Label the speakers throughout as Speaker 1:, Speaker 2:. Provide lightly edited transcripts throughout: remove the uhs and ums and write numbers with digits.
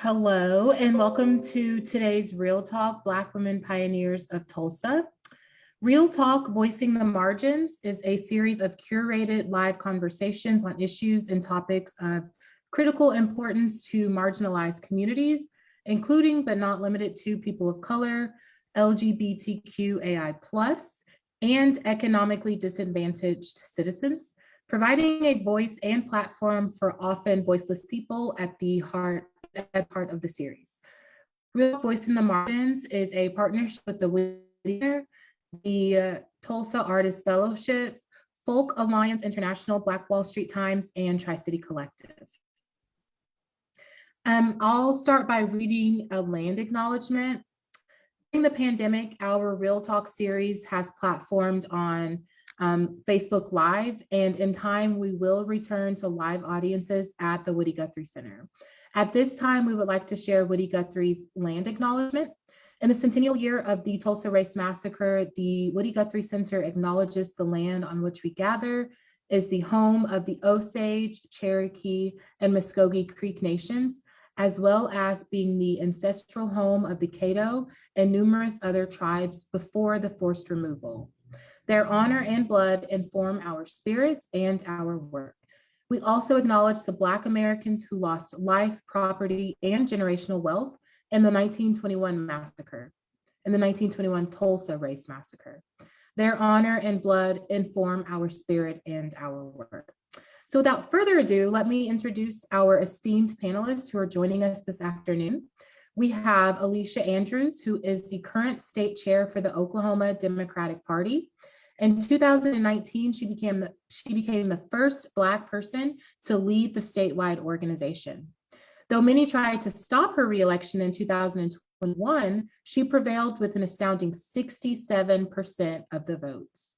Speaker 1: Hello, and welcome to today's Real Talk Black Women Pioneers of Tulsa. Real Talk Voicing the Margins is a series of curated live conversations on issues and topics of critical importance to marginalized communities, including but not limited to people of color, LGBTQAI+, and economically disadvantaged citizens, providing a voice and platform for often voiceless people at the heart of the series. Real Voice in the Margins is a partnership with the Tulsa Artist Fellowship, Folk Alliance International, Black Wall Street Times, and Tri-City Collective. I'll start by reading a land acknowledgement. During the pandemic, our Real Talk series has platformed on Facebook Live, and in time, we will return to live audiences at the Guthrie Center. At this time, we would like to share Guthrie's land acknowledgement. In the centennial year of the Tulsa Race Massacre, the Guthrie Center acknowledges the land on which we gather is the home of the Osage, Cherokee, and Muskogee Creek Nations, as well as being the ancestral home of the Caddo and numerous other tribes before the forced removal. Their honor and blood inform our spirits and our work. We also acknowledge the Black Americans who lost life, property, and generational wealth in the 1921 massacre, in the 1921 Tulsa Race Massacre. Their honor and blood inform our spirit and our work. So without further ado, let me introduce our esteemed panelists who are joining us this afternoon. We have Alicia Andrews, who is the current state chair for the Oklahoma Democratic Party. In 2019, she became the first Black person to lead the statewide organization. Though many tried to stop her reelection in 2021, she prevailed with an astounding 67% of the votes.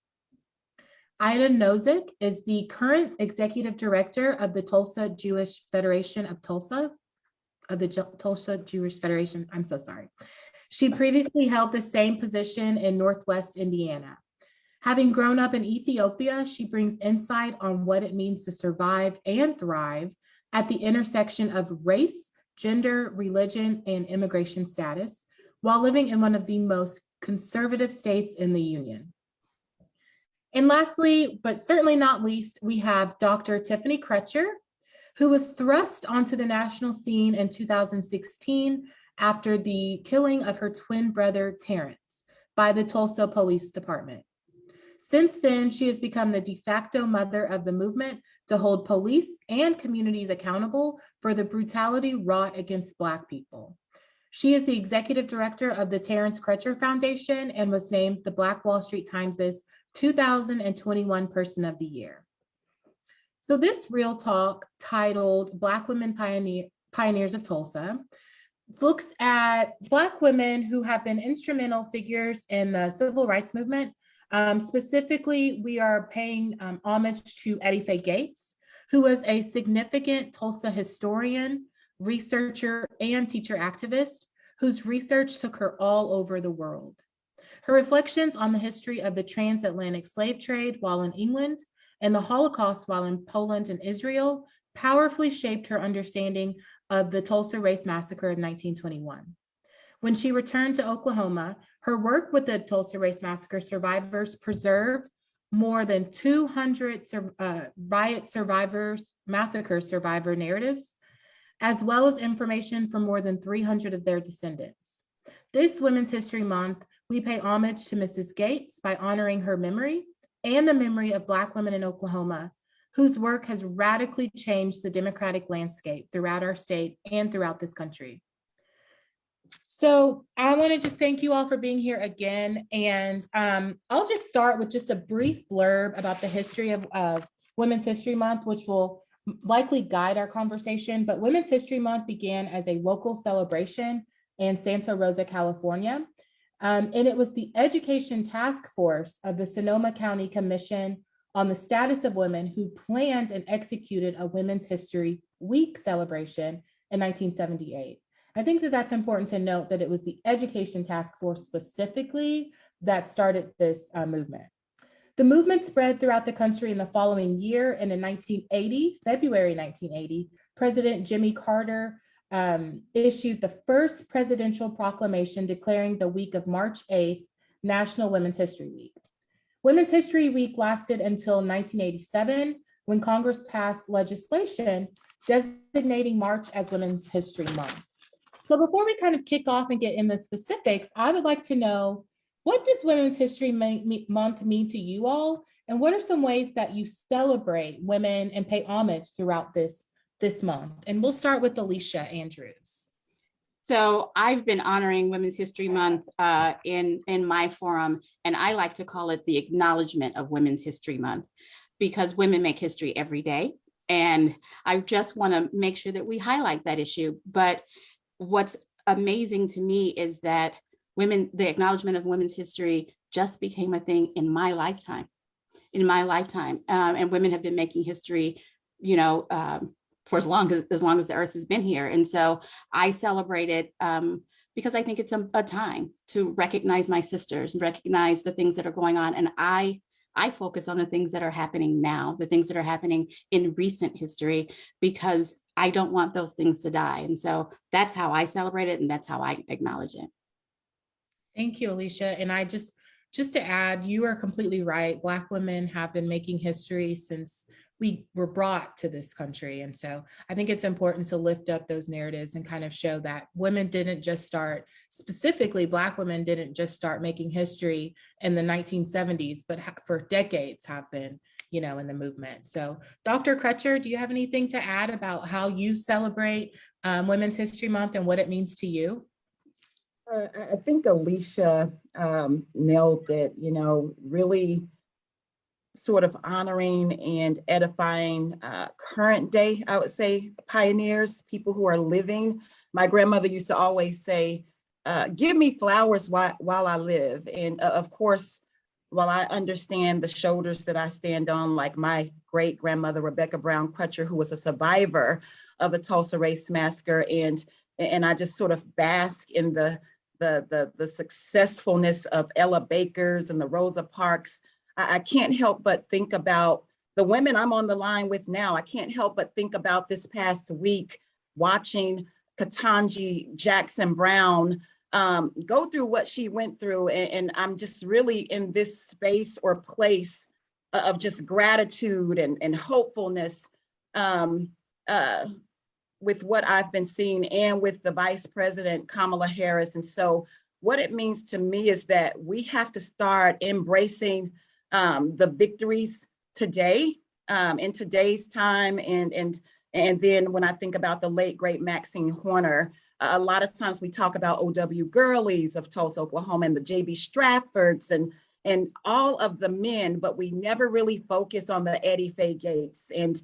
Speaker 1: Ida Nozick is the current executive director of the Tulsa Jewish Federation of Tulsa, Tulsa Jewish Federation, I'm so sorry. She previously held the same position in Northwest Indiana. Having grown up in Ethiopia, she brings insight on what it means to survive and thrive at the intersection of race, gender, religion, and immigration status, while living in one of the most conservative states in the Union. And lastly, but certainly not least, we have Dr. Tiffany Crutcher, who was thrust onto the national scene in 2016 after the killing of her twin brother, Terence, by the Tulsa Police Department. Since then, she has become the de facto mother of the movement to hold police and communities accountable for the brutality wrought against Black people. She is the executive director of the Terence Crutcher Foundation and was named the Black Wall Street Times' 2021 Person of the Year. So this Real Talk, titled Black Women Pioneers of Tulsa, looks at Black women who have been instrumental figures in the civil rights movement. Specifically, we are paying homage to Faye Gates, who was a significant Tulsa historian, researcher, and teacher activist whose research took her all over the world. Her reflections on the history of the transatlantic slave trade while in England and the Holocaust while in Poland and Israel powerfully shaped her understanding of the Tulsa Race Massacre of 1921. When she returned to Oklahoma, her work with the Tulsa Race Massacre survivors preserved more than 200 riot survivors, massacre survivor narratives, as well as information from more than 300 of their descendants. This Women's History Month, we pay homage to Mrs. Gates by honoring her memory and the memory of Black women in Oklahoma, whose work has radically changed the democratic landscape throughout our state and throughout this country. So I want to just thank you all for being here again. And I'll just start with just a brief blurb about the history of Women's History Month, which will likely guide our conversation. But Women's History Month began as a local celebration in Santa Rosa, California. And it was the Education Task Force of the Sonoma County Commission on the Status of Women who planned and executed a Women's History Week celebration in 1978. I think that that's important to note, that it was the Education Task Force specifically that started this movement. The movement spread throughout the country in the following year, and in February 1980, President Jimmy Carter issued the first presidential proclamation declaring the week of March 8th National Women's History Week. Women's History Week lasted until 1987, when Congress passed legislation designating March as Women's History Month. So before we kind of kick off and get in the specifics, I would like to know, what does Women's History Month mean to you all? And what are some ways that you celebrate women and pay homage throughout this month? And we'll start with Alicia Andrews.
Speaker 2: So I've been honoring Women's History Month in my forum, and I like to call it the acknowledgement of Women's History Month, because women make history every day. And I just want to make sure that we highlight that issue. But what's amazing to me is that the acknowledgement of women's history just became a thing in my lifetime. And women have been making history, for as long as the earth has been here. And so I celebrate it because I think it's a time to recognize my sisters and recognize the things that are going on. And I focus on the things that are happening now, the things that are happening in recent history, because I don't want those things to die. And so that's how I celebrate it, and that's how I acknowledge it.
Speaker 1: Thank you, Alicia. And I just to add, you are completely right. Black women have been making history since we were brought to this country. And so I think it's important to lift up those narratives and kind of show that women didn't just start, specifically Black women didn't just start making history in the 1970s, but for decades have been, in the movement. So Dr. Crutcher, do you have anything to add about how you celebrate Women's History Month and what it means to you?
Speaker 3: I think Alicia nailed it, really sort of honoring and edifying current day, I would say, pioneers, people who are living. My grandmother used to always say, give me flowers while I live. And of course, while I understand the shoulders that I stand on, like my great grandmother, Rebecca Brown Crutcher, who was a survivor of the Tulsa race massacre, and I just sort of bask in the successfulness of Ella Baker's and the Rosa Parks. I can't help but think about the women I'm on the line with now. I can't help but think about this past week, watching Ketanji Jackson Brown go through what she went through. And I'm just really in this space or place of just gratitude and hopefulness with what I've been seeing, and with the Vice President Kamala Harris. And so what it means to me is that we have to start embracing the victories today, in today's time. And then when I think about the late, great Maxine Horner, a lot of times we talk about O.W. Gurley's of Tulsa, Oklahoma, and the J.B. Stratfords and all of the men, but we never really focus on the Eddie Faye Gates and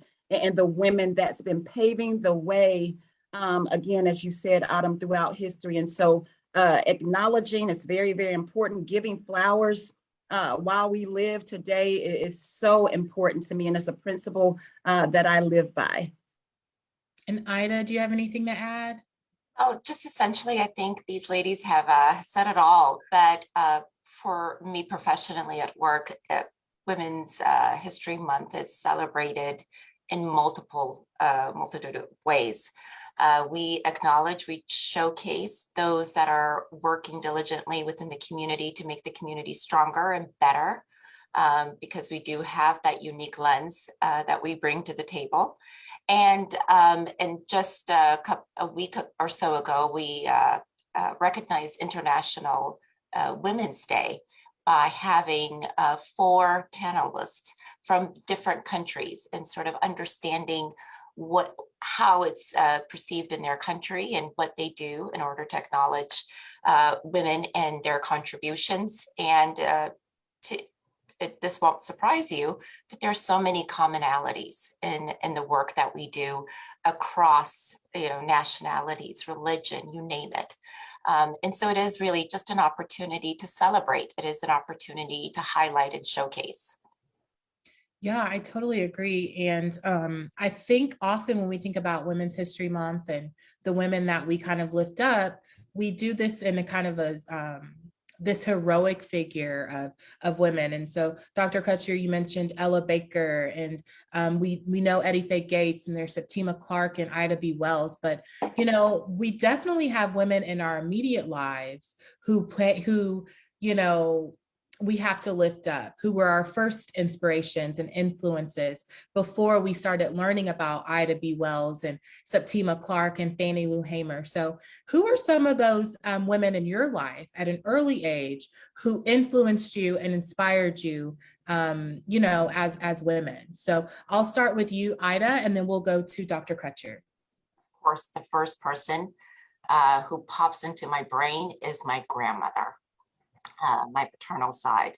Speaker 3: the women that's been paving the way, again, as you said, Autumn, throughout history. And so acknowledging is very, very important. Giving flowers while we live today is so important to me, and it's a principle that I live by.
Speaker 1: And Ida, do you have anything to add?
Speaker 4: Oh, just essentially, I think these ladies have said it all. But for me professionally at work, Women's History Month is celebrated in multitude of ways. We acknowledge, we showcase those that are working diligently within the community to make the community stronger and better, because we do have that unique lens that we bring to the table. And just a week or so ago, we recognized International Women's Day by having 4 panelists from different countries and sort of understanding how it's perceived in their country and what they do in order to acknowledge women and their contributions. And this won't surprise you, but there's so many commonalities in the work that we do across nationalities, religion, you name it. And so it is really just an opportunity to celebrate. It is an opportunity to highlight and showcase.
Speaker 1: Yeah, I totally agree. And I think often when we think about Women's History Month and the women that we kind of lift up, we do this in a kind of this heroic figure of women. And so Dr. Crutcher, you mentioned Ella Baker, and we know Eddie Faye Gates, and there's Septima Clark and Ida B. Wells, but we definitely have women in our immediate lives who we have to lift up, who were our first inspirations and influences before we started learning about Ida B. Wells and Septima Clark and Fannie Lou Hamer. So who are some of those women in your life at an early age who influenced you and inspired you, as women? So I'll start with you, Ida, and then we'll go to Dr. Crutcher.
Speaker 4: Of course, the first person who pops into my brain is my grandmother, my paternal side.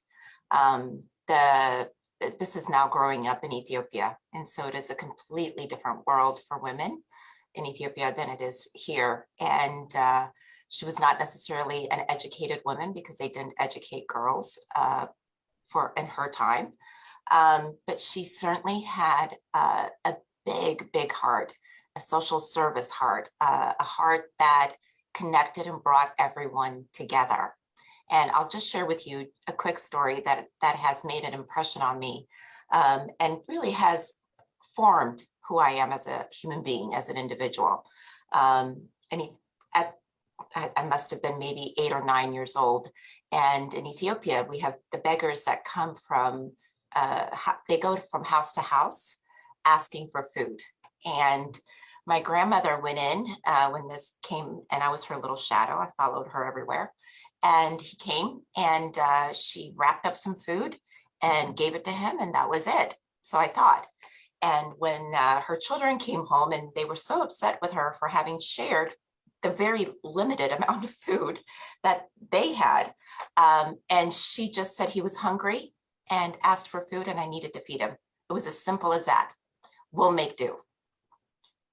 Speaker 4: This is now growing up in Ethiopia, and so it is a completely different world for women in Ethiopia than it is here. And she was not necessarily an educated woman because they didn't educate girls in her time. But she certainly had a big heart, a social service heart, a heart that connected and brought everyone together. And I'll just share with you a quick story that has made an impression on me, and really has formed who I am as a human being, as an individual. I must have been maybe 8 or 9 years old. And in Ethiopia, we have the beggars that come from, they go from house to house asking for food. And my grandmother went in when this came, and I was her little shadow. I followed her everywhere. And he came, and she wrapped up some food and gave it to him, and that was it. So I thought. And when her children came home, and they were so upset with her for having shared the very limited amount of food that they had, and she just said he was hungry and asked for food, and I needed to feed him. It was as simple as that. We'll make do.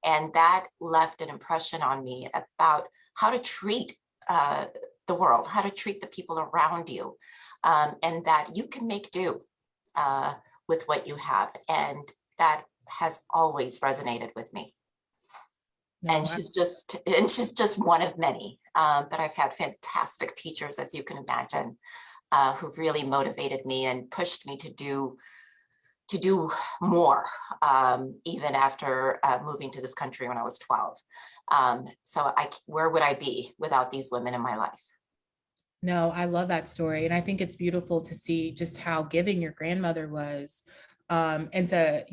Speaker 4: And that left an impression on me about how to treat the world, how to treat the people around you, and that you can make do with what you have. And that has always resonated with me.
Speaker 1: No,
Speaker 4: and she's just one of many. But I've had fantastic teachers, as you can imagine, who really motivated me and pushed me to do more, even after moving to this country when I was 12. So where would I be without these women in my life?
Speaker 1: No, I love that story. And I think it's beautiful to see just how giving your grandmother was, and to,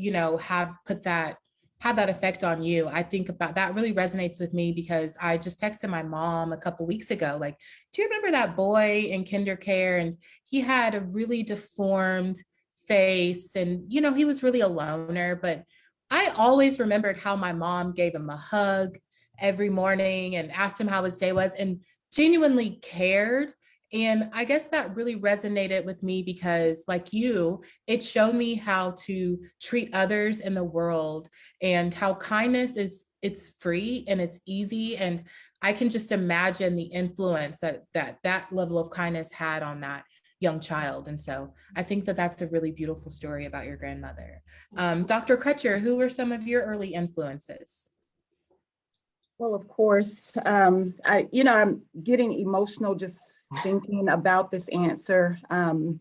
Speaker 1: have that effect on you. I think about that really resonates with me because I just texted my mom a couple weeks ago, like, do you remember that boy in kindercare? And he had a really deformed face, and he was really a loner, but I always remembered how my mom gave him a hug every morning and asked him how his day was and genuinely cared. And I guess that really resonated with me because, like you, it showed me how to treat others in the world and how kindness it's free and it's easy. And I can just imagine the influence that level of kindness had on that young child. And so I think that's a really beautiful story about your grandmother. Dr. Crutcher, who were some of your early influences?
Speaker 3: Well, of course, I'm getting emotional just thinking about this answer. And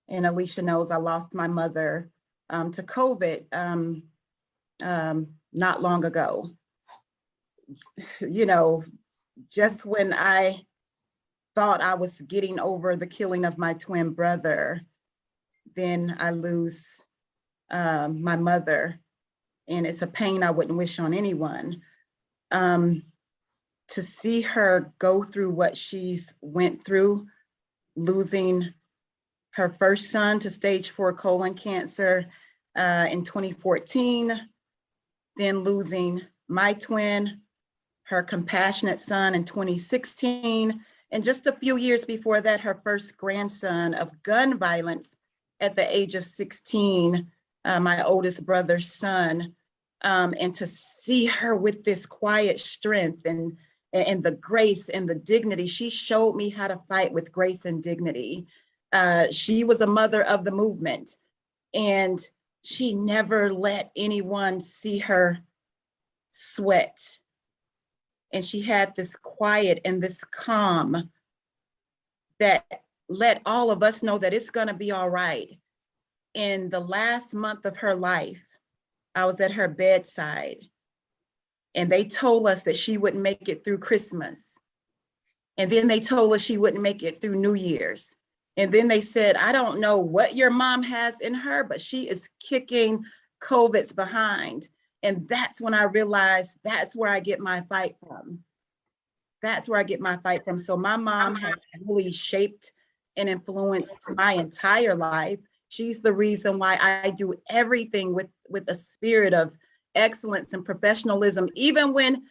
Speaker 3: Alicia knows I lost my mother to COVID not long ago. Just when I thought I was getting over the killing of my twin brother, then I lose my mother. And it's a pain I wouldn't wish on anyone. To see her go through what she's went through, losing her first son to stage 4 colon cancer in 2014, then losing my twin, her compassionate son in 2016, and just a few years before that, her first grandson of gun violence at the age of 16, my oldest brother's son. And to see her with this quiet strength and the grace and the dignity, she showed me how to fight with grace and dignity. She was a mother of the movement, and she never let anyone see her sweat. And she had this quiet and this calm that let all of us know that it's going to be all right. In the last month of her life, I was at her bedside, and they told us that she wouldn't make it through Christmas. And then they told us she wouldn't make it through New Year's. And then they said, I don't know what your mom has in her, but she is kicking COVID's behind. And that's when I realized that's where I get my fight from. That's where I get my fight from. So my mom has really shaped and influenced my entire life. She's the reason why I do everything with a spirit of excellence and professionalism, even when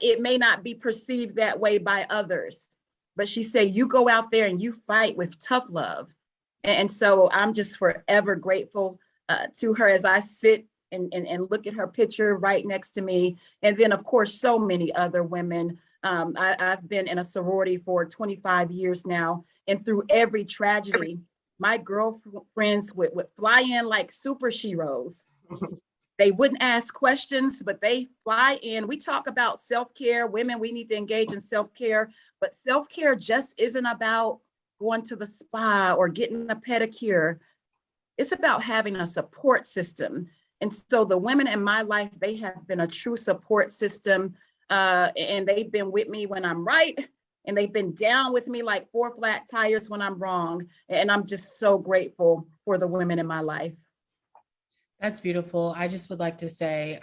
Speaker 3: it may not be perceived that way by others. But she said, you go out there and you fight with tough love. And so I'm just forever grateful to her as I sit and look at her picture right next to me. And then, of course, so many other women. I've been in a sorority for 25 years now. And through every tragedy, my girlfriends would fly in like super heroes. They wouldn't ask questions, but they fly in. We talk about self-care. Women, we need to engage in self-care, but self-care just isn't about going to the spa or getting a pedicure. It's about having a support system. And so the women in my life, they have been a true support system, and they've been with me when I'm right, and they've been down with me like 4 flat tires when I'm wrong. And I'm just so grateful for the women in my life.
Speaker 1: That's beautiful. I just would like to say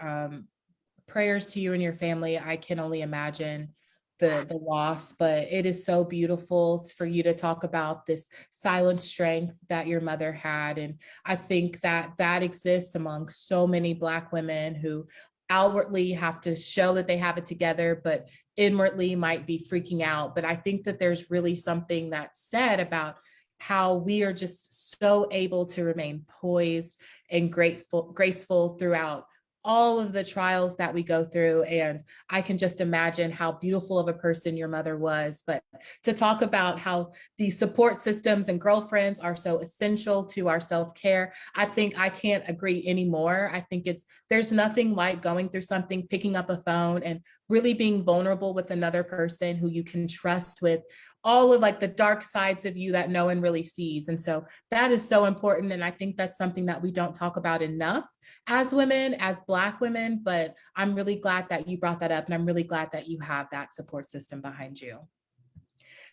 Speaker 1: prayers to you and your family. I can only imagine the loss, but it is so beautiful for you to talk about this silent strength that your mother had. And I think that that exists among so many Black women who outwardly have to show that they have it together, but inwardly might be freaking out. But I think that there's really something that's said about how we are just so able to remain poised and graceful throughout all of the trials that we go through. And I can just imagine how beautiful of a person your mother was. But to talk about how these support systems and girlfriends are so essential to our self-care, I think I can't agree anymore. I think there's nothing like going through something, picking up a phone and really being vulnerable with another person who you can trust with all of like the dark sides of you that no one really sees. And so that is so important. And I think that's something that we don't talk about enough as women, as Black women, but I'm really glad that you brought that up. And I'm really glad that you have that support system behind you.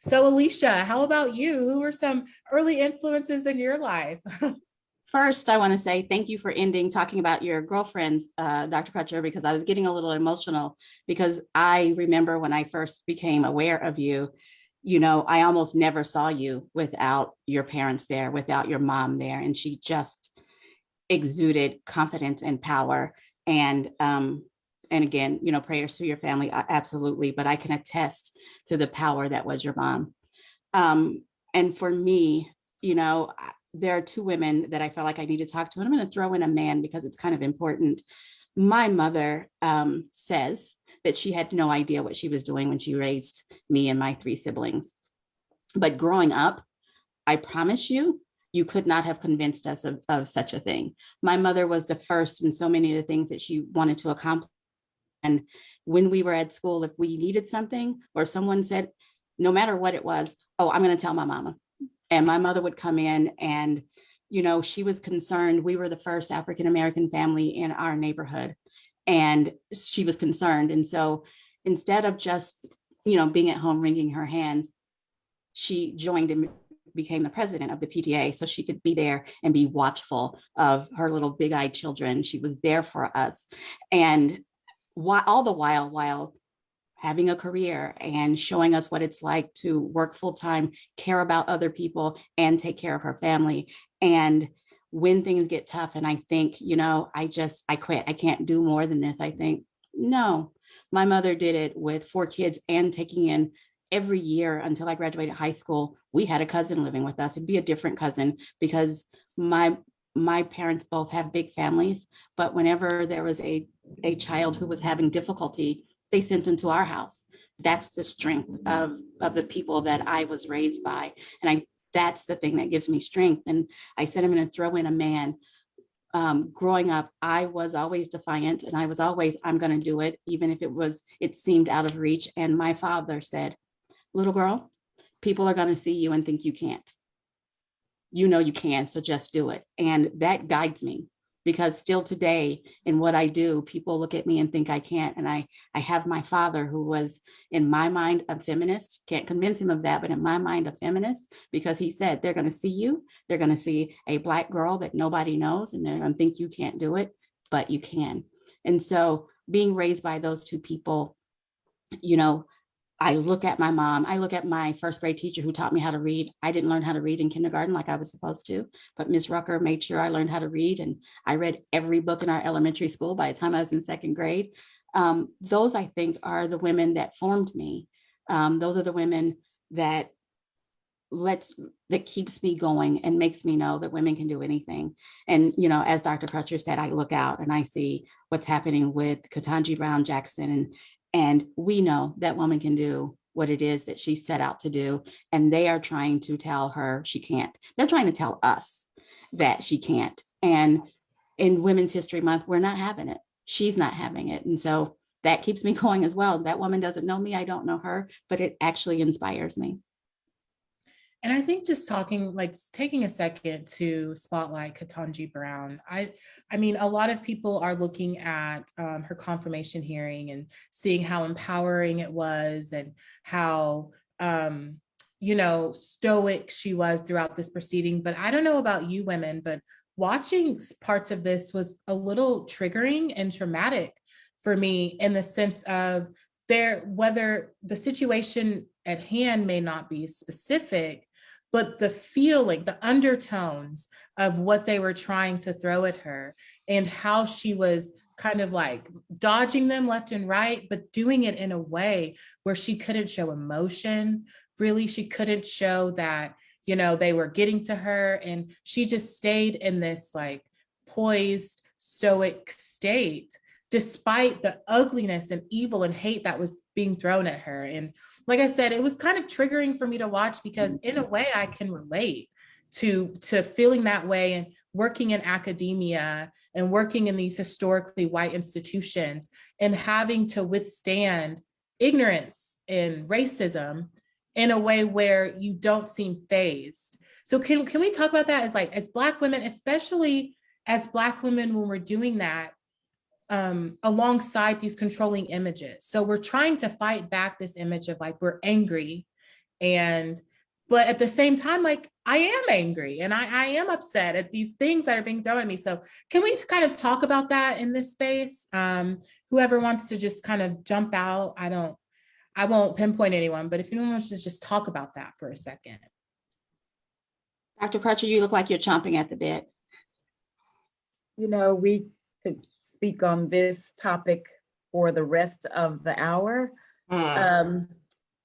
Speaker 1: So Alicia, how about you? Who were some early influences in your life?
Speaker 2: First, I want to say thank you for talking about your girlfriends, Dr. Crutcher, because I was getting a little emotional because I remember when I first became aware of you, I almost never saw you without your parents there, without your mom there. And she just exuded confidence and power. And again, prayers to your family, absolutely. But I can attest to the power that was your mom. And for me, there are 2 women that I felt like I need to talk to, and I'm going to throw in a man because it's kind of important. My mother says that she had no idea what she was doing when she raised me and my 3 siblings. But growing up, I promise you, you could not have convinced us of such a thing. My mother was the first in so many of the things that she wanted to accomplish. And when we were at school, if we needed something or someone said, no matter what it was, oh, I'm going to tell my mama. And my mother would come in and, she was concerned. We were the first African-American family in our neighborhood. And she was concerned. And so instead of just, being at home wringing her hands, she joined and became the president of the PTA so she could be there and be watchful of her little big-eyed children. She was there for us. And all the while having a career and showing us what it's like to work full-time, care about other people, and take care of her family. And when things get tough and I think, I quit, I can't do more than this, I think, no, my mother did it with 4 kids and taking in every year until I graduated high school. We had a cousin living with us. It'd be a different cousin because my parents both have big families, but whenever there was a child who was having difficulty, they sent them to our house. That's the strength of the people that I was raised by. And that's the thing that gives me strength. And I said, I'm going to throw in a man. Growing up, I was always defiant and I was always, I'm going to do it, even if it seemed out of reach. And my father said, little girl, people are going to see you and think you can't. You know you can, so just do it. And that guides me, because still today in what I do, people look at me and think I can't. And I have my father, who was, in my mind, a feminist. Can't convince him of that, but in my mind, a feminist, because he said, they're going to see you. They're going to see a Black girl that nobody knows, and they're going to think you can't do it, but you can. And so being raised by those two people, you know, I look at my mom, I look at my first grade teacher who taught me how to read. I didn't learn how to read in kindergarten like I was supposed to, but Miss Rucker made sure I learned how to read. And I read every book in our elementary school by the time I was in second grade. Those, I think, are the women that formed me. Those are the women that keeps me going and makes me know that women can do anything. And, you know, as Dr. Crutcher said, I look out and I see what's happening with Ketanji Brown Jackson, and we know that woman can do what it is that she set out to do. And they are trying to tell her she can't. They're trying to tell us that she can't. And in Women's History Month, we're not having it. She's not having it. And so that keeps me going as well. That woman doesn't know me. I don't know her, but it actually inspires me.
Speaker 1: And I think just talking, like taking a second to spotlight Ketanji Brown. I mean, a lot of people are looking at her confirmation hearing and seeing how empowering it was, and how, you know, stoic she was throughout this proceeding. But I don't know about you women, but watching parts of this was a little triggering and traumatic for me, in the sense of whether the situation at hand may not be specific, but the feeling, the undertones of what they were trying to throw at her, and how she was kind of like dodging them left and right, but doing it in a way where she couldn't show emotion. Really, she couldn't show that, you know, they were getting to her, and she just stayed in this like poised, stoic state, despite the ugliness and evil and hate that was being thrown at her. And like I said, it was kind of triggering for me to watch, because in a way I can relate to feeling that way, and working in academia and working in these historically white institutions, and having to withstand ignorance and racism in a way where you don't seem fazed. So can we talk about that as Black women, especially as Black women, when we're doing that, alongside these controlling images. So we're trying to fight back this image of like, we're angry, but at the same time, like, I am angry and I am upset at these things that are being thrown at me. So can we kind of talk about that in this space? Whoever wants to just kind of jump out, I won't pinpoint anyone, but if anyone wants to just talk about that for a second.
Speaker 2: Dr. Crutcher, you look like you're chomping at the bit.
Speaker 3: You know, we could speak on this topic for the rest of the hour.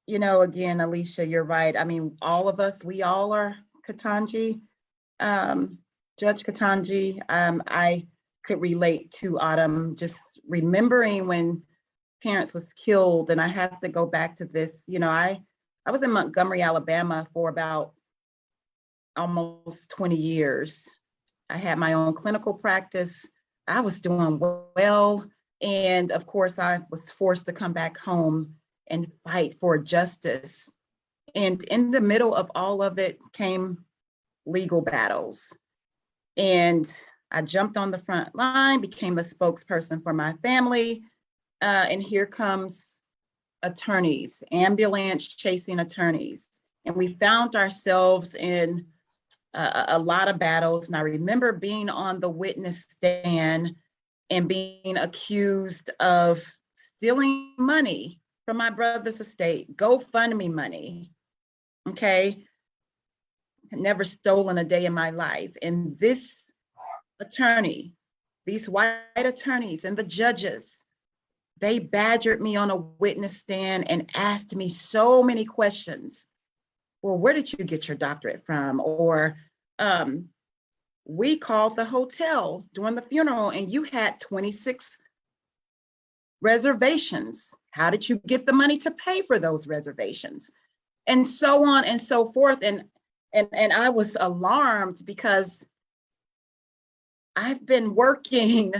Speaker 3: You know, again, Alicia, you're right. I mean, all of us, we all are Ketanji, Judge Ketanji. I could relate to Autumn, just remembering when Terence was killed, and I have to go back to this. You know, I was in Montgomery, Alabama for about almost 20 years. I had my own clinical practice. I was doing well. And of course, I was forced to come back home and fight for justice. And in the middle of all of it came legal battles. And I jumped on the front line, became a spokesperson for my family. And here comes attorneys, ambulance chasing attorneys. And we found ourselves in a lot of battles. And I remember being on the witness stand and being accused of stealing money from my brother's estate, GoFundMe money, okay? Never stolen a day in my life. And this attorney, these white attorneys and the judges, they badgered me on a witness stand and asked me so many questions. Well, where did you get your doctorate from? Or we called the hotel during the funeral and you had 26 reservations. How did you get the money to pay for those reservations? And so on and so forth. And I was alarmed because I've been working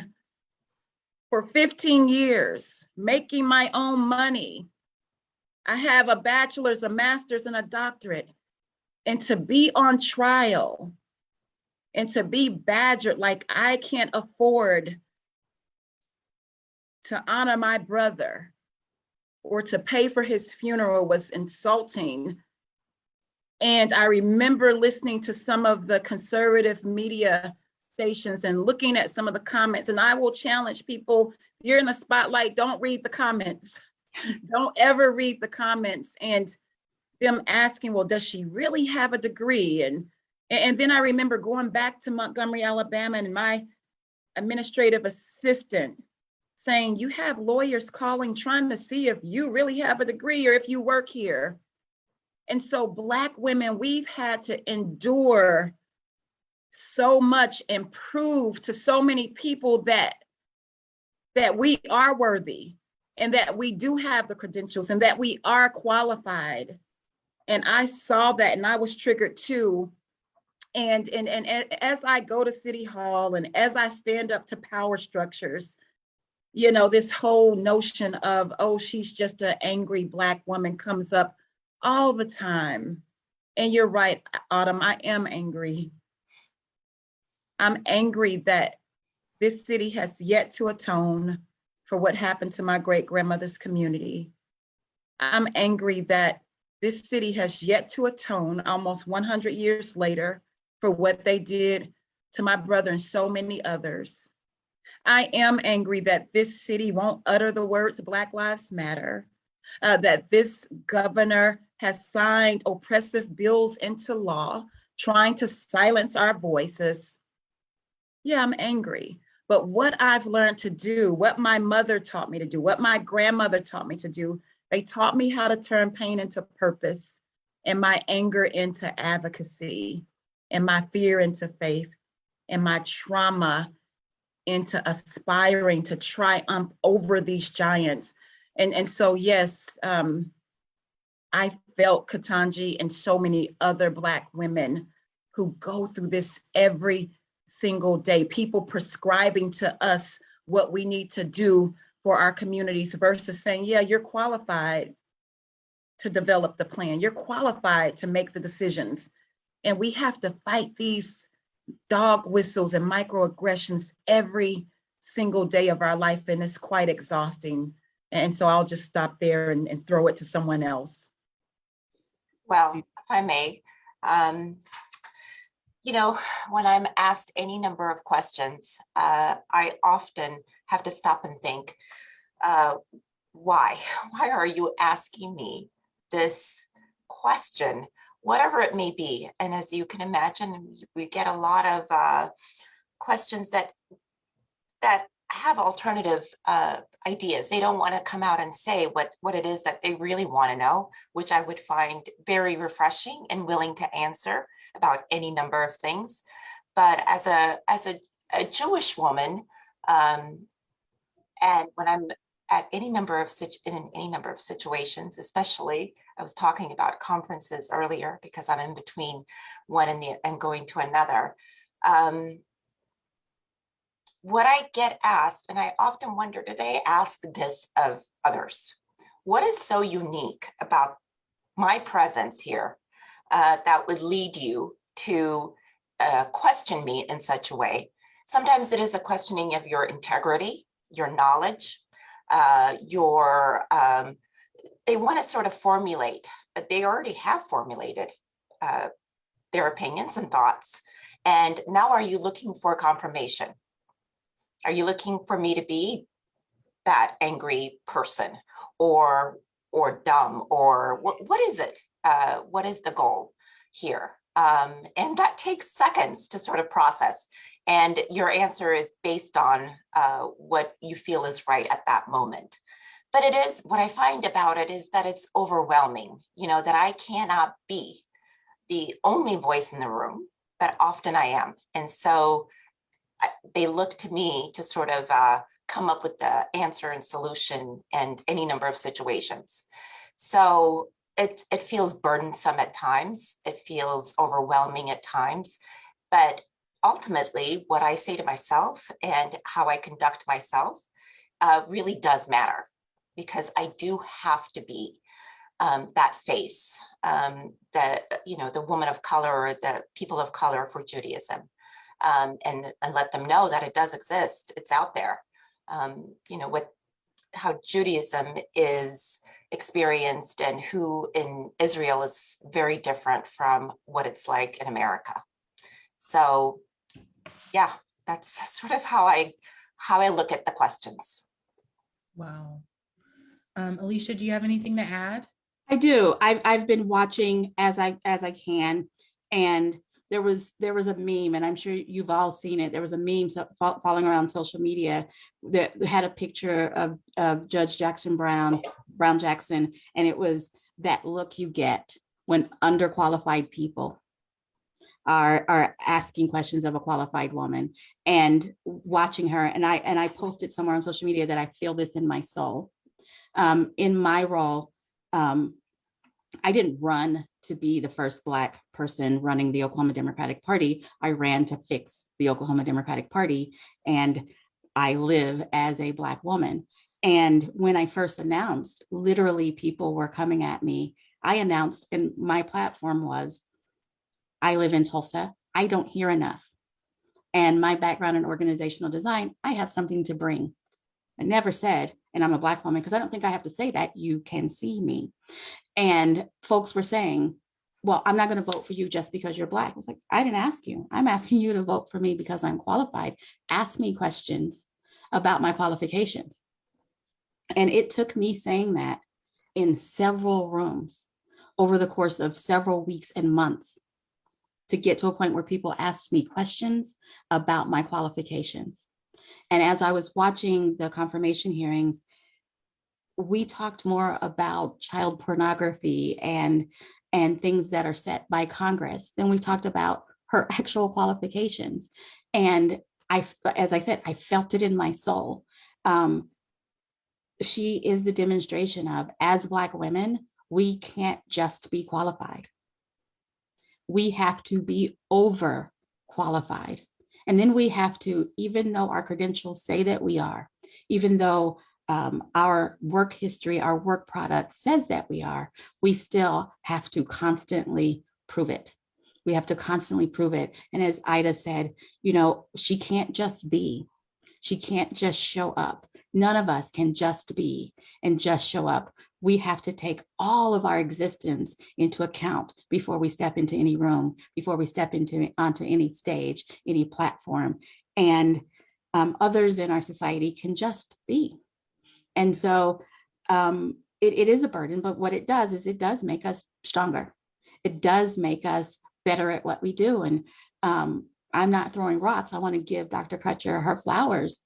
Speaker 3: for 15 years, making my own money, I have a bachelor's, a master's, and a doctorate. And to be on trial and to be badgered like I can't afford to honor my brother or to pay for his funeral was insulting. And I remember listening to some of the conservative media stations and looking at some of the comments, and I will challenge people, you're in the spotlight, don't read the comments. Don't ever read the comments. And them asking, well, does she really have a degree? And then I remember going back to Montgomery, Alabama, and my administrative assistant saying, you have lawyers calling, trying to see if you really have a degree or if you work here. And so Black women, we've had to endure so much and prove to so many people that we are worthy and that we do have the credentials and that we are qualified. And I saw that and I was triggered too. And as I go to City Hall and as I stand up to power structures, you know, this whole notion of, oh, she's just an angry Black woman comes up all the time. And you're right, Autumn, I am angry. I'm angry that this city has yet to atone for what happened to my great-grandmother's community. I'm angry that this city has yet to atone almost 100 years later for what they did to my brother and so many others. I am angry that this city won't utter the words Black Lives Matter, that this governor has signed oppressive bills into law, trying to silence our voices. Yeah, I'm angry. But what I've learned to do, what my mother taught me to do, what my grandmother taught me to do, they taught me how to turn pain into purpose and my anger into advocacy and my fear into faith and my trauma into aspiring to triumph over these giants. And so, yes, I felt Ketanji and so many other Black women who go through this every single day, people prescribing to us what we need to do for our communities versus saying, yeah, you're qualified to develop the plan. You're qualified to make the decisions. And we have to fight these dog whistles and microaggressions every single day of our life. And it's quite exhausting. And so I'll just stop there and throw it to someone else.
Speaker 4: Well, if I may, you know, when I'm asked any number of questions, I often have to stop and think, why? Why are you asking me this question, whatever it may be? And as you can imagine, we get a lot of questions that have alternative ideas. They don't want to come out and say what it is that they really want to know, which I would find very refreshing and willing to answer about any number of things. But as a Jewish woman, and when I'm at any number of situations, especially I was talking about conferences earlier because I'm in between one and going to another. What I get asked, and I often wonder, do they ask this of others? What is so unique about my presence here that would lead you to question me in such a way? Sometimes it is a questioning of your integrity, your knowledge, they want to sort of formulate, they already have formulated their opinions and thoughts. And now are you looking for confirmation? Are you looking for me to be that angry person or dumb, or what is it? What is the goal here? And that takes seconds to sort of process. And your answer is based on what you feel is right at that moment. But it is, what I find about it is that it's overwhelming, you know, that I cannot be the only voice in the room, but often I am. And so they look to me to sort of come up with the answer and solution in any number of situations. So it feels burdensome at times. It feels overwhelming at times. But ultimately, what I say to myself and how I conduct myself really does matter, because I do have to be that face, the woman of color or the people of color for Judaism, and let them know that it does exist. It's out there. How Judaism is experienced and who in Israel is very different from what it's like in America. So yeah, that's sort of how I look at the questions.
Speaker 1: Wow. Alicia, do you have anything to add?
Speaker 2: I do. I've been watching as I can, and there was a meme, and I'm sure you've all seen it. There was a meme following around social media that had a picture of Judge Brown Jackson, and it was that look you get when underqualified people are asking questions of a qualified woman, and watching her. And I posted somewhere on social media that I feel this in my soul. In my role, I didn't run to be the first Black person running the Oklahoma Democratic Party. I ran to fix the Oklahoma Democratic Party, and I live as a Black woman. And when I first announced, literally people were coming at me. I announced, and my platform was, I live in Tulsa. I don't hear enough. And my background in organizational design, I have something to bring. I never said, and I'm a Black woman, because I don't think I have to say that, you can see me. And folks were saying, well, I'm not going to vote for you just because you're Black. I was like, I didn't ask you. I'm asking you to vote for me because I'm qualified. Ask me questions about my qualifications. And it took me saying that in several rooms over the course of several weeks and months to get to a point where people asked me questions about my qualifications. And as I was watching the confirmation hearings, we talked more about child pornography and things that are set by Congress than we talked about her actual qualifications. And as I said, I felt it in my soul. She is the demonstration of, as Black women, we can't just be qualified. We have to be overqualified. And then we have to, even though our credentials say that we are, even though our work history, our work product says that we are, we still have to constantly prove it. We have to constantly prove it. And as Aida said, she can't just be, she can't just show up. None of us can just be and just show up. We have to take all of our existence into account before we step into any room, before we step onto any stage, any platform. And others in our society can just be. And so it is a burden, but what it does is it does make us stronger. It does make us better at what we do. And I'm not throwing rocks. I want to give Dr. Crutcher her flowers.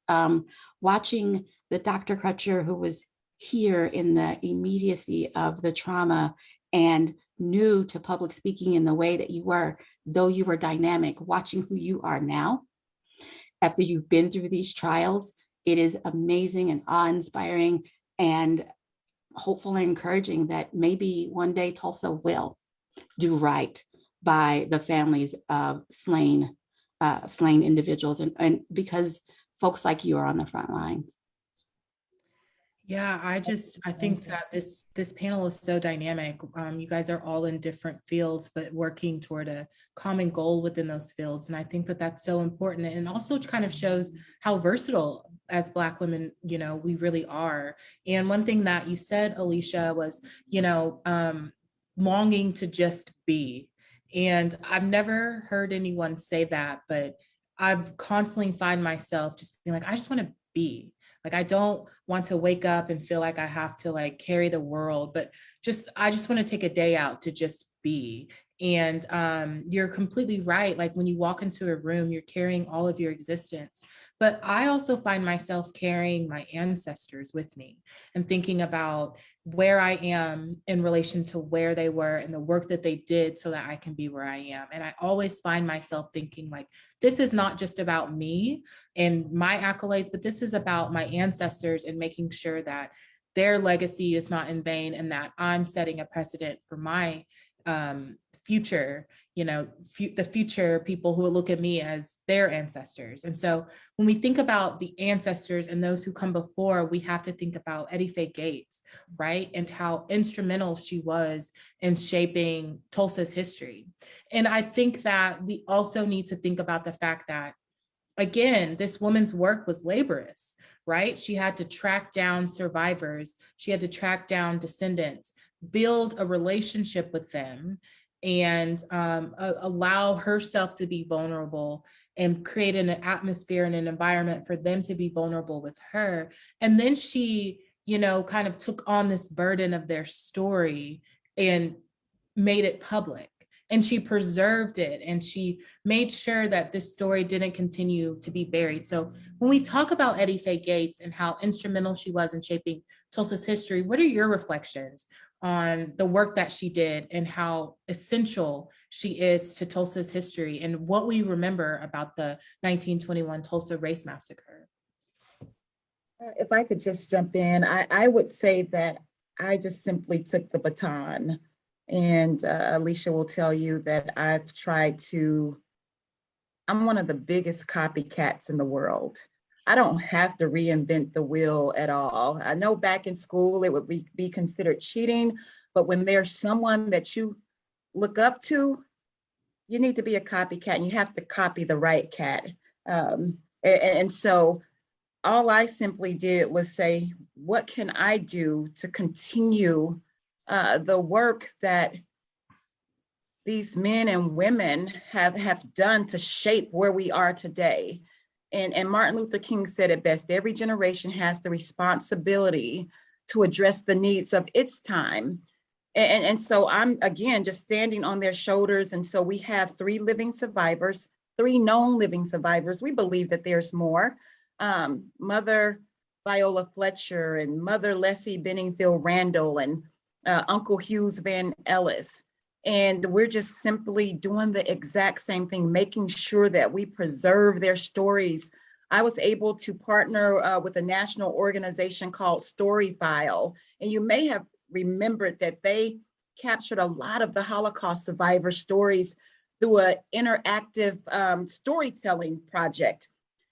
Speaker 2: Watching the Dr. Crutcher who was here in the immediacy of the trauma and new to public speaking in the way that you were, though you were dynamic, watching who you are now, after you've been through these trials, it is amazing and awe-inspiring and hopeful and encouraging that maybe one day Tulsa will do right by the families of slain individuals, and because folks like you are on the front lines.
Speaker 1: Yeah, I think that this panel is so dynamic. You guys are all in different fields, but working toward a common goal within those fields. And I think that that's so important. And also kind of shows how versatile as Black women, we really are. And one thing that you said, Alicia, was, longing to just be. And I've never heard anyone say that, but I've constantly find myself just being like, I just want to be. Like, I don't want to wake up and feel like I have to carry the world, but I just want to take a day out to just be. And you're completely right. Like, when you walk into a room, you're carrying all of your existence. But I also find myself carrying my ancestors with me and thinking about where I am in relation to where they were and the work that they did so that I can be where I am. And I always find myself thinking this is not just about me and my accolades, but this is about my ancestors and making sure that their legacy is not in vain and that I'm setting a precedent for my future the future people who will look at me as their ancestors. And so when we think about the ancestors and those who come before, we have to think about Eddie Faye Gates, right? And how instrumental she was in shaping Tulsa's history. And I think that we also need to think about the fact that, again, this woman's work was laborious, right? She had to track down survivors. She had to track down descendants, build a relationship with them, and allow herself to be vulnerable and create an atmosphere and an environment for them to be vulnerable with her. And then she, kind of took on this burden of their story and made it public. And she preserved it, and she made sure that this story didn't continue to be buried. So when we talk about Eddie Faye Gates and how instrumental she was in shaping Tulsa's history, what are your reflections on the work that she did and how essential she is to Tulsa's history and what we remember about the 1921 Tulsa Race Massacre?
Speaker 3: If I could just jump in, I would say that I just simply took the baton. And Alicia will tell you that I'm one of the biggest copycats in the world. I don't have to reinvent the wheel at all. I know back in school it would be considered cheating, but when there's someone that you look up to, you need to be a copycat, and you have to copy the right cat. And so all I simply did was say, what can I do to continue the work that these men and women have done to shape where we are today? And Martin Luther King said it best: every generation has the responsibility to address the needs of its time. And so I'm, again, just standing on their shoulders. And so we have 3 living survivors, 3 known living survivors. We believe that there's more. Mother Viola Fletcher and Mother Leslie Benningfield Randall and Uncle Hughes Van Ellis. And we're just simply doing the exact same thing, making sure that we preserve their stories. I was able to partner with a national organization called Story File. And you may have remembered that they captured a lot of the Holocaust survivor stories through an interactive storytelling project.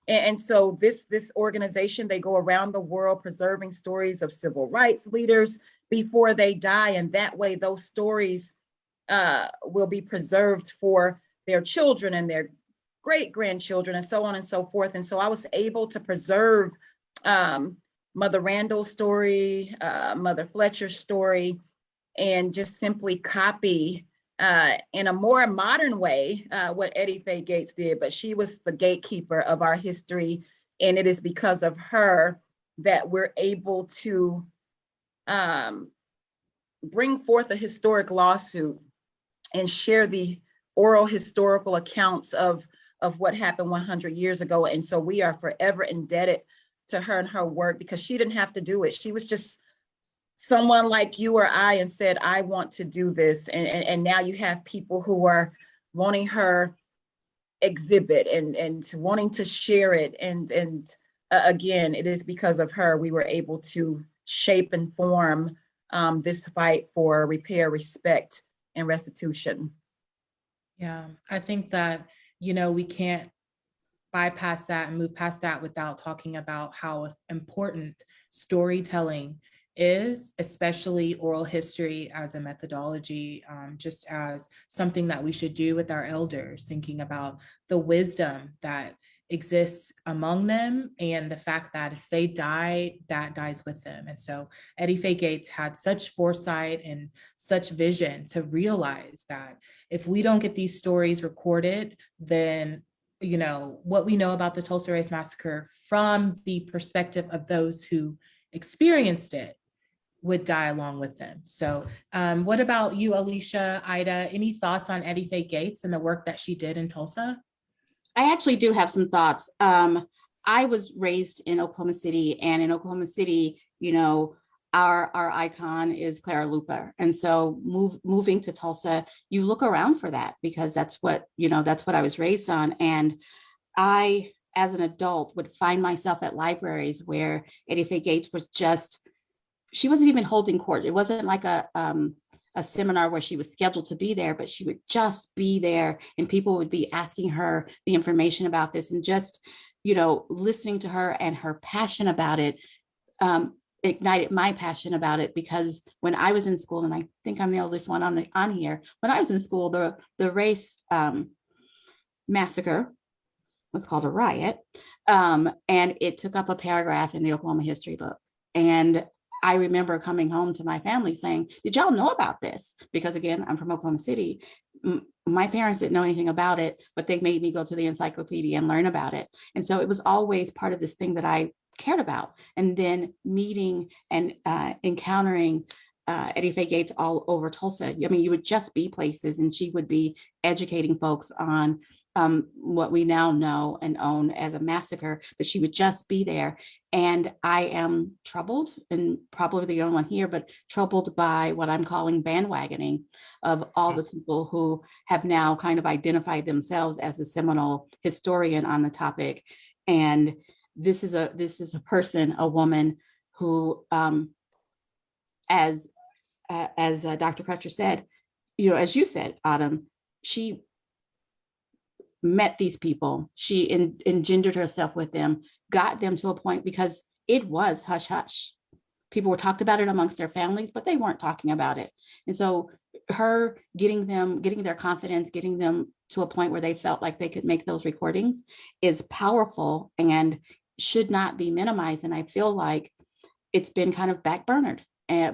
Speaker 3: And so this organization, they go around the world preserving stories of civil rights leaders before they die. And that way those stories will be preserved for their children and their great-grandchildren and so on and so forth. And so I was able to preserve Mother Randall's story, Mother Fletcher's story, and just simply copy in a more modern way what Eddie Faye Gates did. But she was the gatekeeper of our history, and it is because of her that we're able to bring forth a historic lawsuit and share the oral historical accounts of what happened 100 years ago. And so we are forever indebted to her and her work, because she didn't have to do it. She was just someone like you or I and said, I want to do this. And now you have people who are wanting her exhibit and wanting to share it. And again, it is because of her we were able to shape and form this fight for repair, respect, and restitution.
Speaker 1: Yeah, I think that, we can't bypass that and move past that without talking about how important storytelling is, especially oral history as a methodology, just as something that we should do with our elders, thinking about the wisdom that exists among them and the fact that if they die, that dies with them. And so Eddie Faye Gates had such foresight and such vision to realize that if we don't get these stories recorded, then what we know about the Tulsa Race Massacre from the perspective of those who experienced it would die along with them. So what about you, Alicia, Ida? Any thoughts on Eddie Faye Gates and the work that she did in Tulsa?
Speaker 2: I actually do have some thoughts. I was raised in Oklahoma City, and in Oklahoma City, our icon is Clara Luper. And so moving to Tulsa, you look around for that, because that's what I was raised on. And I, as an adult, would find myself at libraries where Eddie Faye Gates was she wasn't even holding court. It wasn't like a a seminar where she was scheduled to be there, but she would just be there and people would be asking her the information about this, and just, listening to her and her passion about it ignited my passion about it. Because when I was in school, and I think I'm the oldest one on here, when I was in school, the race massacre was called a riot, and it took up a paragraph in the Oklahoma history book. And I remember coming home to my family saying, did y'all know about this? Because again, I'm from Oklahoma City. My parents didn't know anything about it, but they made me go to the encyclopedia and learn about it. And so it was always part of this thing that I cared about. And then meeting and encountering Eddie Faye Gates all over Tulsa. I mean, you would just be places and she would be educating folks on what we now know and own as a massacre, but she would just be there. And I am troubled, and probably the only one here, but troubled by what I'm calling bandwagoning of all the people who have now kind of identified themselves as a seminal historian on the topic. And this is a person, a woman who, as Dr. Crutcher said, as you said, Autumn, she met these people, she engendered herself with them, got them to a point, because it was hush hush. People were talked about it amongst their families, but they weren't talking about it. And so her getting their confidence, getting them to a point where they felt like they could make those recordings is powerful and should not be minimized. And I feel like it's been kind of backburnered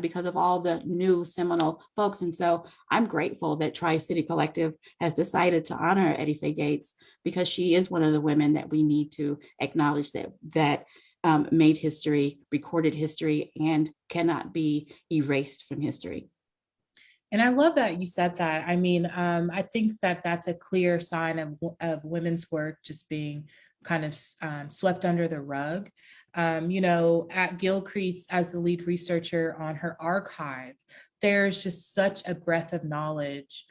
Speaker 2: because of all the new seminal folks. And so I'm grateful that Tri-City Collective has decided to honor Eddie Faye Gates, because she is one of the women that we need to acknowledge that made history, recorded history, and cannot be erased from history.
Speaker 1: And I love that you said that. I mean, I think that that's a clear sign of women's work just being kind of swept under the rug. At Gilcrease, as the lead researcher on her archive, there's just such a breadth of knowledge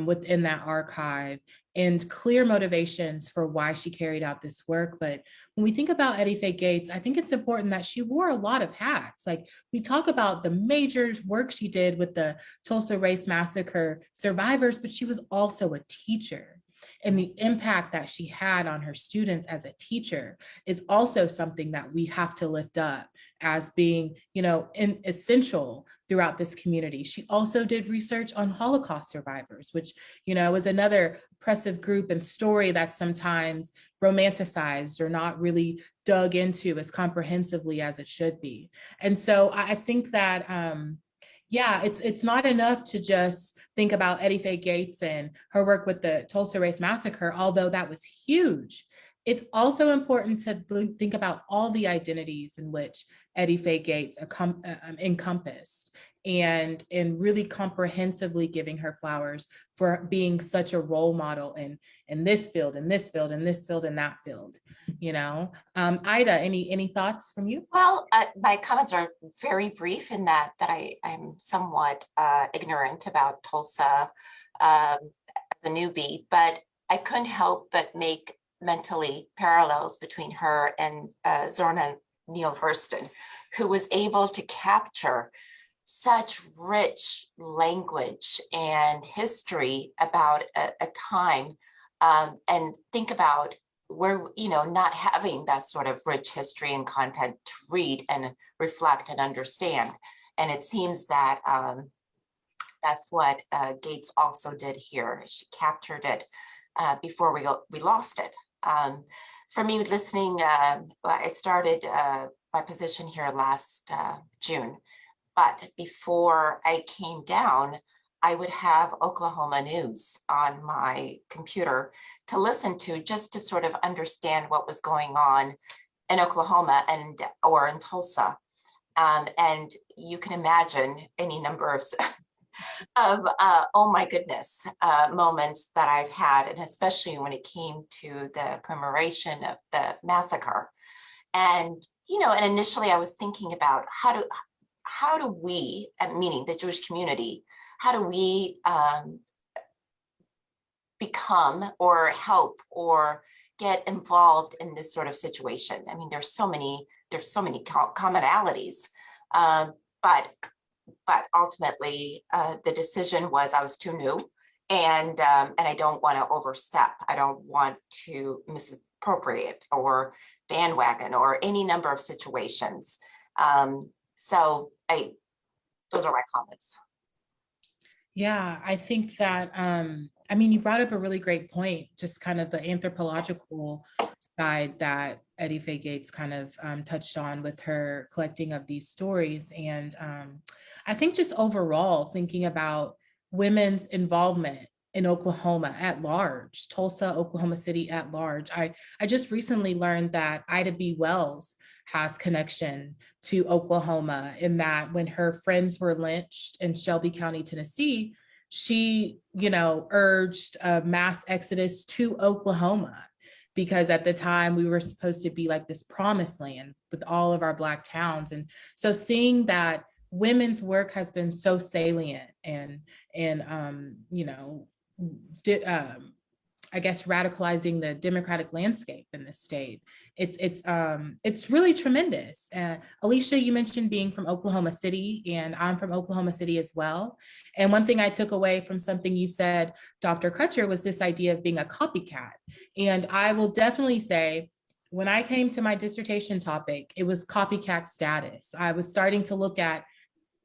Speaker 1: within that archive and clear motivations for why she carried out this work. But when we think about Eddie Faye Gates, I think it's important that she wore a lot of hats. Like, we talk about the major work she did with the Tulsa Race Massacre survivors, but she was also a teacher. And the impact that she had on her students as a teacher is also something that we have to lift up as being, essential throughout this community. She also did research on Holocaust survivors, which, was another oppressive group and story that's sometimes romanticized or not really dug into as comprehensively as it should be. And so I think that, it's not enough to just think about Eddie Faye Gates and her work with the Tulsa Race Massacre, although that was huge. It's also important to think about all the identities in which Eddie Faye Gates encompassed, and really comprehensively giving her flowers for being such a role model in this field, in this field, in this field, in that field. Aida, any thoughts from you?
Speaker 4: Well, my comments are very brief in that I'm somewhat ignorant about Tulsa as a newbie, but I couldn't help but make mentally parallels between her and Zorna Neale Hurston, who was able to capture such rich language and history about a time, and think about where, not having that sort of rich history and content to read and reflect and understand. And it seems that that's what Gates also did here. She captured it before we lost it. For me, listening, I started my position here last June, but before I came down, I would have Oklahoma news on my computer to listen to, just to sort of understand what was going on in Oklahoma or in Tulsa. And you can imagine any number of oh my goodness, moments that I've had, and especially when it came to the commemoration of the massacre. And, and initially I was thinking about how do we, meaning the Jewish community, how do we become or help or get involved in this sort of situation? I mean, there's so many commonalities, but but ultimately the decision was I was too new, and I don't want to overstep. I don't want to misappropriate or bandwagon or any number of situations. So those are my comments.
Speaker 1: Yeah, I think that, I mean, you brought up a really great point, just kind of the anthropological side that Eddie Faye Gates kind of touched on with her collecting of these stories. And I think just overall thinking about women's involvement in Oklahoma at large, Tulsa, Oklahoma City at large. I just recently learned that Ida B. Wells has connection to Oklahoma, in that when her friends were lynched in Shelby County, Tennessee, she, urged a mass exodus to Oklahoma, because at the time we were supposed to be like this promised land with all of our Black towns. And so seeing that women's work has been so salient and I guess radicalizing the democratic landscape in this state. It's really tremendous. Alicia, you mentioned being from Oklahoma City, and I'm from Oklahoma City as well. And one thing I took away from something you said, Dr. Crutcher, was this idea of being a copycat. And I will definitely say, when I came to my dissertation topic, it was copycat status. I was starting to look at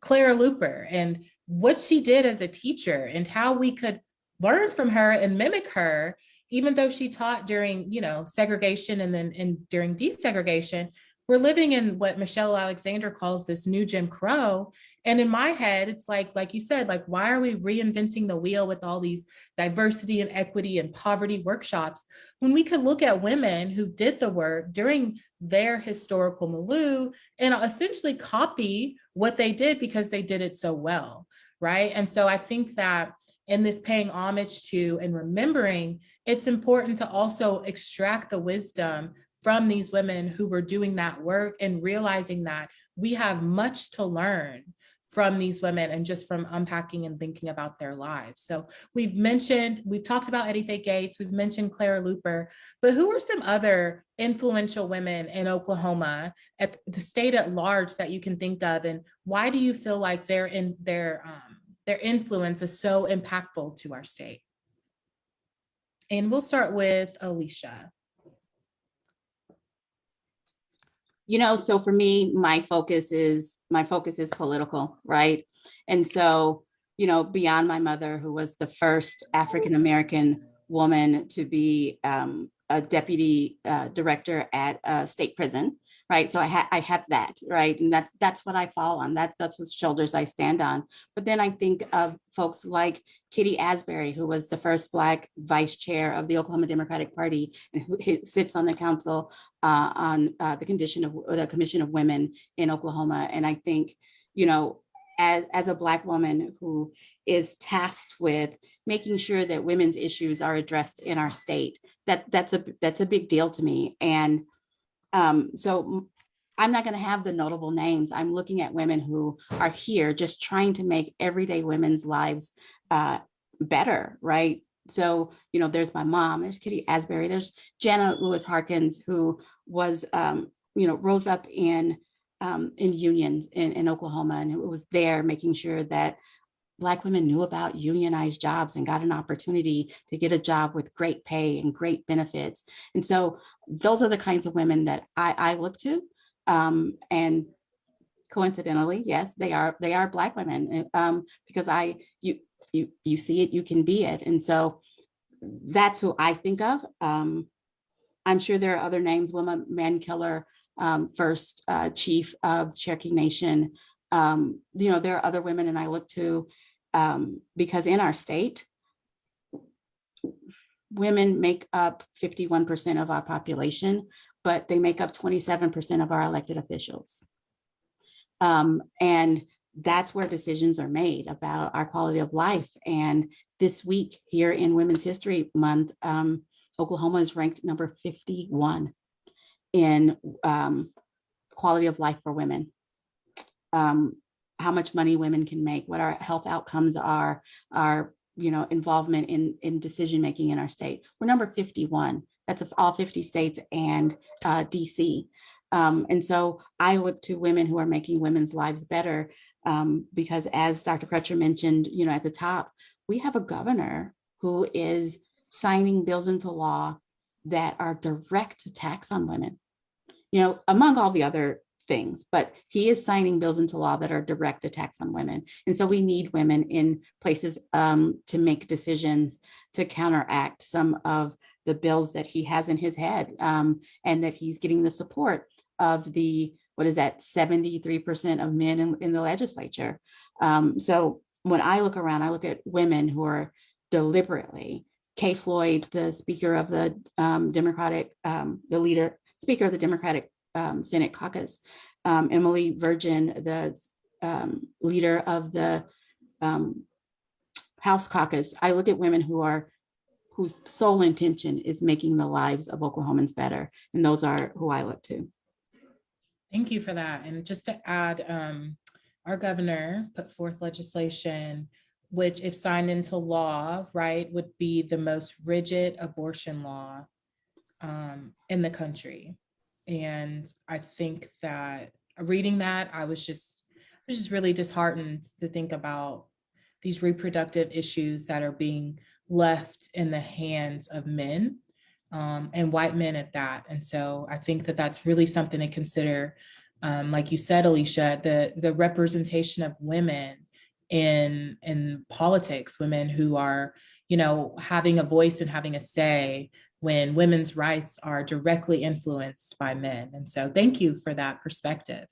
Speaker 1: Clara Luper and what she did as a teacher and how we could learn from her and mimic her, even though she taught during, segregation and during desegregation. We're living in what Michelle Alexander calls this new Jim Crow. And in my head, it's like you said, like, why are we reinventing the wheel with all these diversity and equity and poverty workshops when we could look at women who did the work during their historical milieu and essentially copy what they did because they did it so well, right? And so I think that in this paying homage to and remembering, it's important to also extract the wisdom from these women who were doing that work, and realizing that we have much to learn from these women and just from unpacking and thinking about their lives. So we've talked about Eddie Faye Gates, we've mentioned Clara Luper, but who are some other influential women in Oklahoma, at the state at large, that you can think of? And why do you feel like their influence is so impactful to our state? And we'll start with Alicia.
Speaker 2: So for me, my focus is political, right? And so, beyond my mother, who was the first African-American woman to be a deputy director at a state prison, right? So I have that, right? And that's what I fall on. That's what shoulders I stand on. But then I think of folks like Kitty Asbury, who was the first Black vice chair of the Oklahoma Democratic Party, and who sits on the council on the Commission of Women in Oklahoma. And I think, as a Black woman who is tasked with making sure that women's issues are addressed in our state, that's a big deal to me. And so I'm not going to have the notable names. I'm looking at women who are here just trying to make everyday women's lives better, right? So, there's my mom, there's Kitty Asbury, there's Jana Lewis Harkins, who was, rose up in unions in Oklahoma, and who was there making sure that Black women knew about unionized jobs and got an opportunity to get a job with great pay and great benefits. And so those are the kinds of women that I look to. And coincidentally, yes, they are Black women, because you see it, you can be it. And so that's who I think of. I'm sure there are other names. Wilma Mankiller, first chief of Cherokee Nation. There are other women, and I look to, because in our state, women make up 51% of our population, but they make up 27% of our elected officials. And that's where decisions are made about our quality of life. And this week here in Women's History Month, Oklahoma is ranked number 51 in quality of life for women. How much money women can make, what our health outcomes are, our involvement in decision making in our state. We're number 51. That's of all 50 states and DC. And so I look to women who are making women's lives better because as Dr. Crutcher mentioned, at the top, we have a governor who is signing bills into law that are direct attacks on women, among all the other things, but he is signing bills into law that are direct attacks on women. And so we need women in places to make decisions to counteract some of the bills that he has in his head, and that he's getting the support of the, 73% of men in the legislature. So when I look around, I look at women who are deliberately, Kay Floyd, the speaker of the Speaker of the Democratic Senate caucus, Emily Virgin, the leader of the House caucus. I look at women whose sole intention is making the lives of Oklahomans better. And those are who I look to.
Speaker 1: Thank you for that. And just to add, our governor put forth legislation, which if signed into law, right, would be the most rigid abortion law in the country. And I think that reading that, I was just really disheartened to think about these reproductive issues that are being left in the hands of men, and white men at that. And so I think that that's really something to consider. Like you said, Alicia, the representation of women in politics, women who are, having a voice and having a say when women's rights are directly influenced by men. And so thank you for that perspective.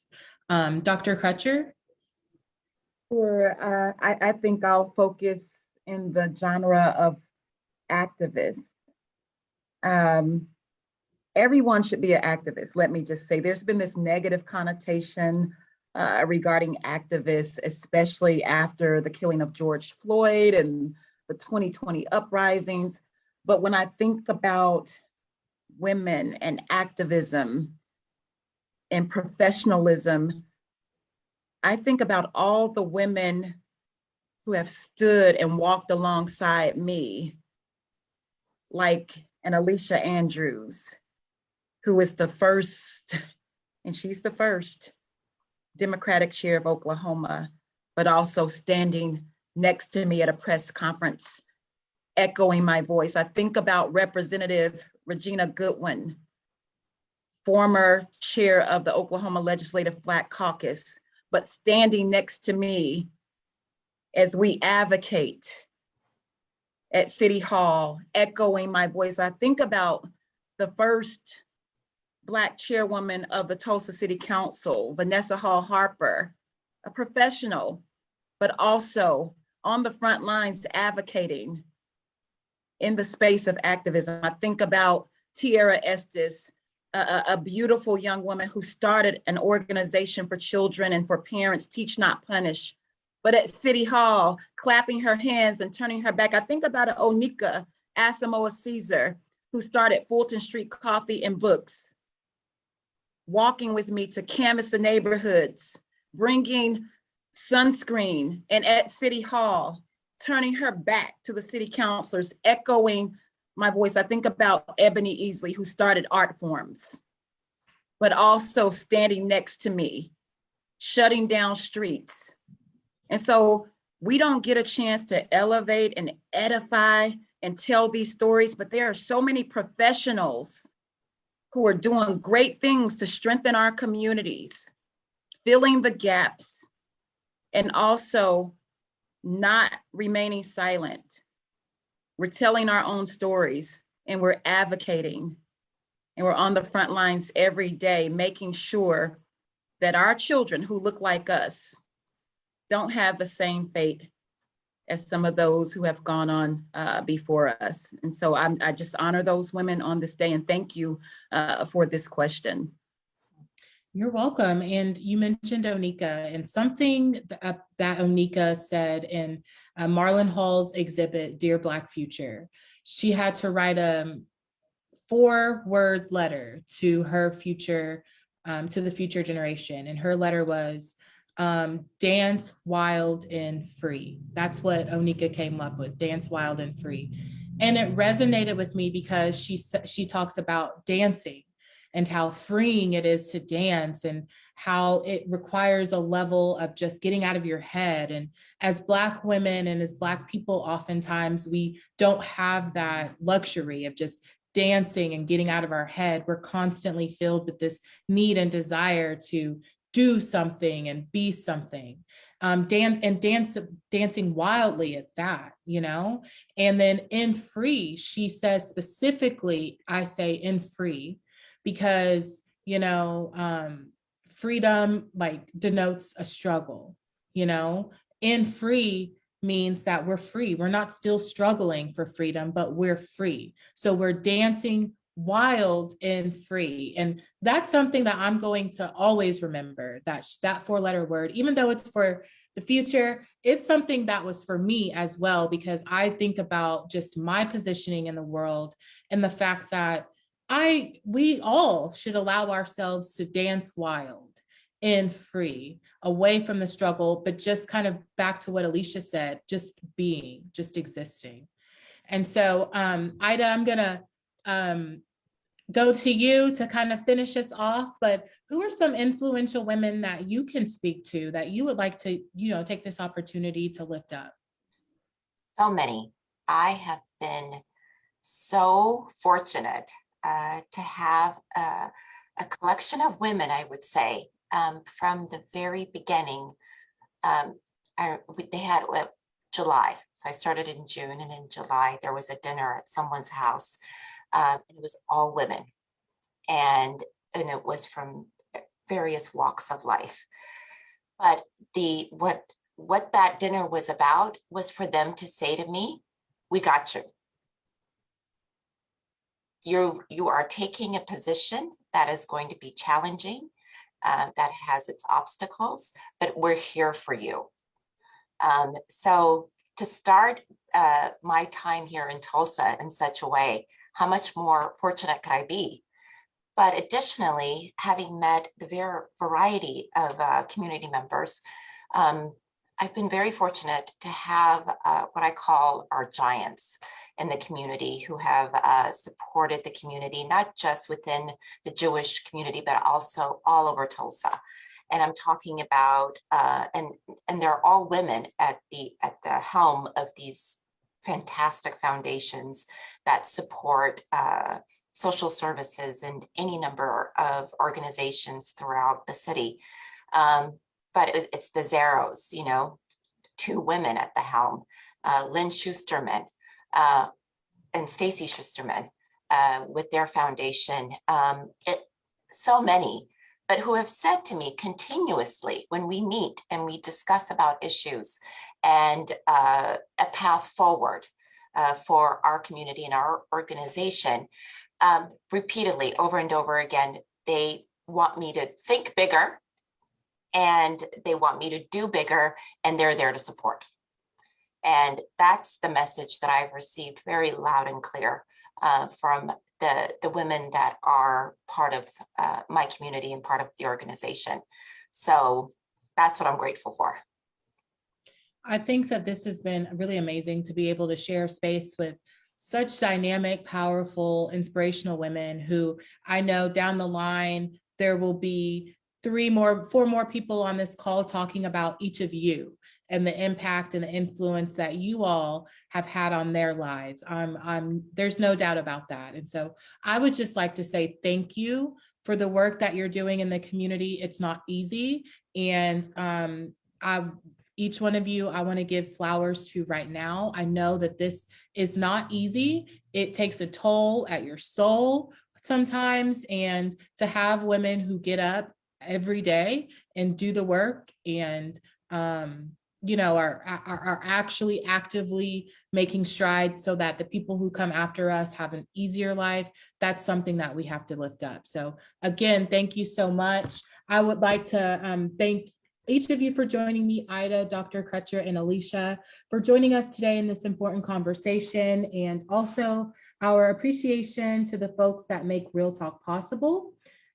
Speaker 1: Dr. Crutcher?
Speaker 3: Sure. I think I'll focus in the genre of activists. Everyone should be an activist. Let me just say, there's been this negative connotation regarding activists, especially after the killing of George Floyd and the 2020 uprisings. But when I think about women and activism and professionalism, I think about all the women who have stood and walked alongside me, like an Alicia Andrews, who is the first, and she's the first Democratic chair of Oklahoma, but also standing next to me at a press conference, echoing my voice. I think about Representative Regina Goodwin, former chair of the Oklahoma Legislative Black Caucus, but standing next to me as we advocate at City Hall, echoing my voice. I think about the first Black chairwoman of the Tulsa City Council, Vanessa Hall Harper, a professional, but also on the front lines advocating in the space of activism. I think about Tierra Estes, a beautiful young woman who started an organization for children and for parents, Teach Not Punish, but at City Hall, clapping her hands and turning her back. I think about Onika Asamoah Caesar, who started Fulton Street Coffee and Books, walking with me to canvass the neighborhoods, bringing sunscreen, and at City Hall, turning her back to the city councilors, echoing my voice. I think about Ebony Easley, who started Art Forms, but also standing next to me, shutting down streets. And so we don't get a chance to elevate and edify and tell these stories, but there are so many professionals who are doing great things to strengthen our communities, filling the gaps, and also not remaining silent. We're telling our own stories, and we're advocating, and we're on the front lines every day, making sure that our children who look like us don't have the same fate as some of those who have gone on before us. And so I just honor those women on this day, and thank you for this question.
Speaker 1: You're welcome. And you mentioned Onika, and something that Onika said in Marlon Hall's exhibit, Dear Black Future. She had to write a 4-word letter to her future, to the future generation. And her letter was, dance wild and free. That's what Onika came up with, dance wild and free. And it resonated with me because she talks about dancing. and how freeing it is to dance and how it requires a level of just getting out of your head. And as Black women and as Black people, oftentimes we don't have that luxury of just dancing and getting out of our head. We're constantly filled with this need and desire to do something and be something. Dancing wildly at that, you know? And then in free, she says specifically, I say in free, because, you know, freedom like denotes a struggle, you know? In free means that we're free. We're not still struggling for freedom, but we're free. So we're dancing wild and free. And that's something that I'm going to always remember, that 4-letter word, even though it's for the future, it's something that was for me as well, because I think about just my positioning in the world and the fact that we all should allow ourselves to dance wild and free, away from the struggle, but just kind of back to what Alicia said, just being, just existing. And so, Aida, I'm gonna go to you to kind of finish us off, but who are some influential women that you can speak to that you would like to, you know, take this opportunity to lift up?
Speaker 4: So many. I have been so fortunate to have a collection of women, I would say, from the very beginning. They had July, so I started in June, and in July there was a dinner at someone's house. It was all women, and it was from various walks of life. But what that dinner was about was for them to say to me, "We got you. You are taking a position that is going to be challenging, that has its obstacles, but we're here for you." So to start my time here in Tulsa in such a way, how much more fortunate could I be? But additionally, having met the variety of community members, I've been very fortunate to have what I call our giants in the community who have supported the community, not just within the Jewish community, but also all over Tulsa. And I'm talking about, and they're all women at the helm of these fantastic foundations that support social services and any number of organizations throughout the city. But it's the Zeros, you know, 2 women at the helm, Lynn Schusterman and Stacy Schusterman with their foundation. So many, but who have said to me continuously when we meet and we discuss about issues and a path forward for our community and our organization, repeatedly over and over again, they want me to think bigger and they want me to do bigger, and they're there to support. And that's the message that I've received very loud and clear from the women that are part of my community and part of the organization. So that's what I'm grateful for.
Speaker 1: I think that this has been really amazing to be able to share space with such dynamic, powerful, inspirational women who I know down the line, there will be 4 more people on this call talking about each of you and the impact and the influence that you all have had on their lives. There's no doubt about that. And so I would just like to say thank you for the work that you're doing in the community. It's not easy. And each one of you, I want to give flowers to right now. I know that this is not easy. It takes a toll at your soul sometimes. And to have women who get up every day and do the work and, you know, are actually actively making strides so that the people who come after us have an easier life, that's something that we have to lift up. So again, thank you so much. I would like to thank each of you for joining me, Aida, Dr. Crutcher, and Alicia, for joining us today in this important conversation, and also our appreciation to the folks that make Real Talk possible.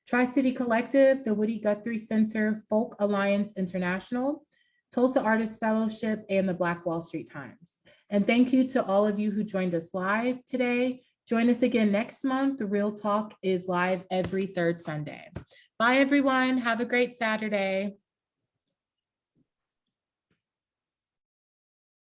Speaker 1: Tri-City Collective, the Woody Guthrie Center, Folk Alliance International, Tulsa Artists Fellowship, and the Black Wall Street Times. And thank you to all of you who joined us live today, Join us again next month. The Real Talk is live every third Sunday. Bye, everyone. Have a great Saturday.